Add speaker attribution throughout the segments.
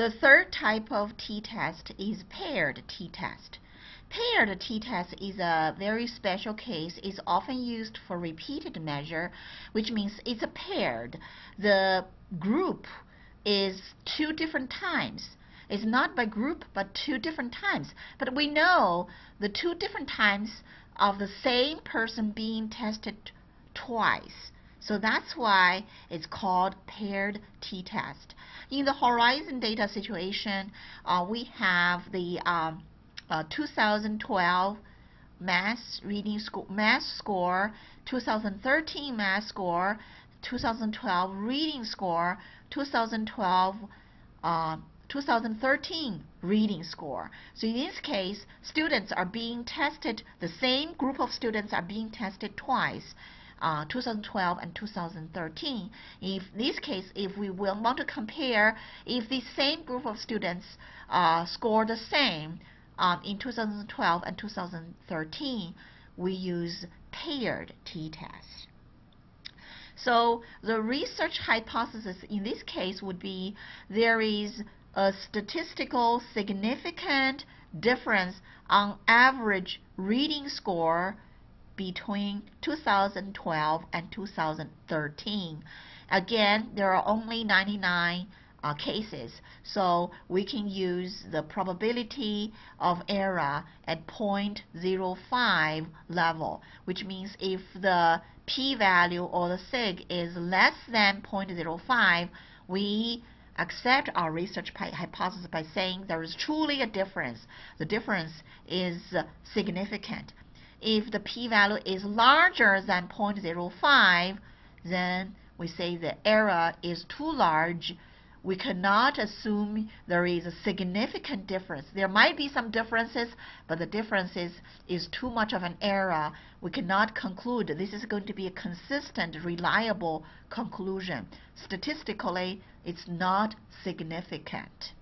Speaker 1: The third type of t-test is paired t-test. Paired t-test is a very special case. It's often used for repeated measure, which means it's paired. The group is two different times. It's not by group, but two different times. But we know the two different times of the same person being tested twice. So that's why it's called paired t-test. In the horizon data situation, we have the 2012 math score, 2013 math score, 2012 reading score, 2013 reading score. So in this case, students are being tested, the same group of students are being tested twice, 2012 and 2013. In this case, if we will want to compare, if the same group of students score the same in 2012 and 2013, we use paired t-test. So the research hypothesis in this case would be there is a statistical significant difference on average reading score between 2012 and 2013. Again, there are only 99 cases, so we can use the probability of error at 0.05 level, which means if the p-value or the sig is less than 0.05, we accept our research hypothesis by saying there is truly a difference. The difference is significant. If the p-value is larger than 0.05, then we say the error is too large. We cannot assume there is a significant difference. There might be some differences, but the differences is too much of an error. We cannot conclude this is going to be a consistent, reliable conclusion. Statistically, it's not significant.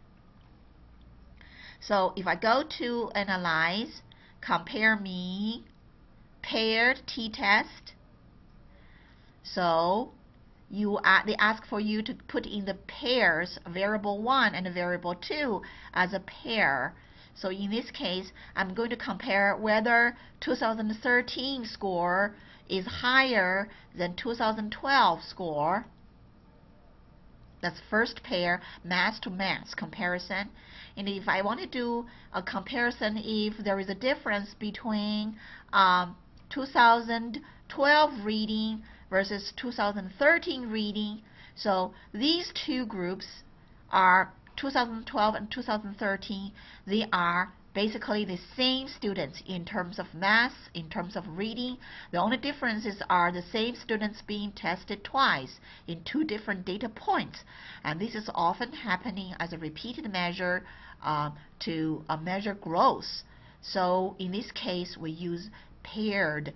Speaker 1: So if I go to analyze, compare mean, paired t-test, so they ask for you to put in the pairs variable 1 and variable 2 as a pair. So in this case, I'm going to compare whether 2013 score is higher than 2012 score. That's first pair, math to math comparison. And if I want to do a comparison, if there is a difference between 2012 reading versus 2013 reading, so these two groups are 2012 and 2013. They are basically the same students in terms of math, in terms of reading. The only differences are the same students being tested twice in two different data points. And this is often happening as a repeated measure to measure growth. So in this case, we use paired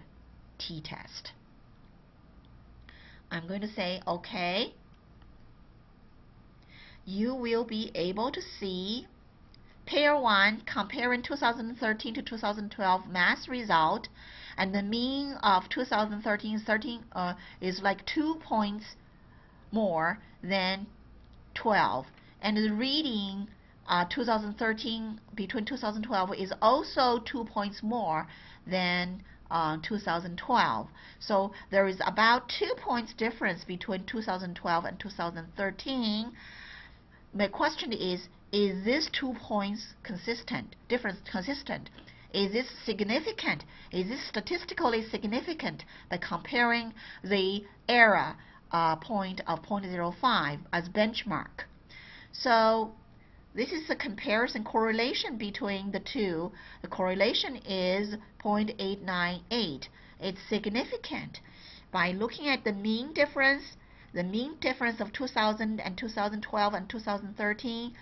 Speaker 1: t-test. I'm going to say, okay. You will be able to see pair 1 comparing 2013 to 2012 math result, and the mean of 2013 is like 2 points more than 12, and the reading 2013 between 2012 is also 2 points more than 2012. So there is about 2 points difference between 2012 and 2013. My question is this 2 points difference consistent? Is this significant? Is this statistically significant by comparing the error point of 0.05 as benchmark? So this is a comparison correlation between the two. The correlation is 0.898. It's significant. By looking at the mean difference of 2000 and 2012 and 2013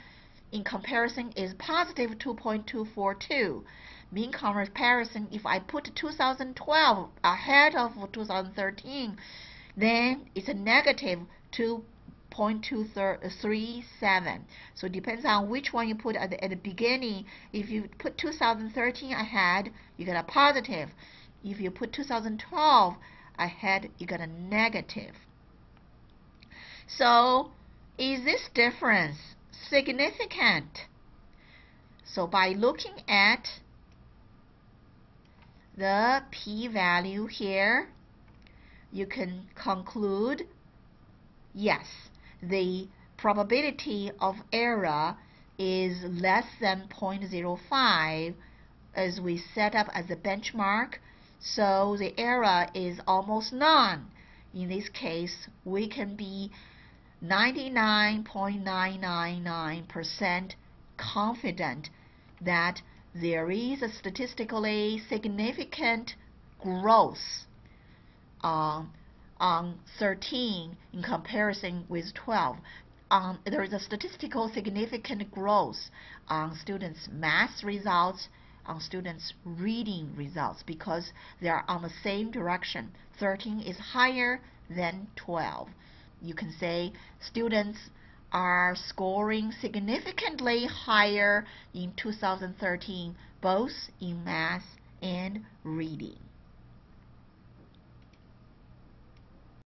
Speaker 1: in comparison is positive 2.242. Mean comparison, if I put 2012 ahead of 2013, then it's a negative 2.237. So it depends on which one you put at the beginning. If you put 2013 ahead, you get a positive. If you put 2012 ahead, you get a negative. So is this difference significant. So by looking at the p-value here, you can conclude, yes, the probability of error is less than 0.05 as we set up as a benchmark, so the error is almost none. In this case, we can be 99.999% confident that there is a statistically significant growth on 13 in comparison with 12. There is a statistical significant growth on students' math results, on students' reading results, because they are on the same direction. 13 is higher than 12. You can say students are scoring significantly higher in 2013, both in math and reading.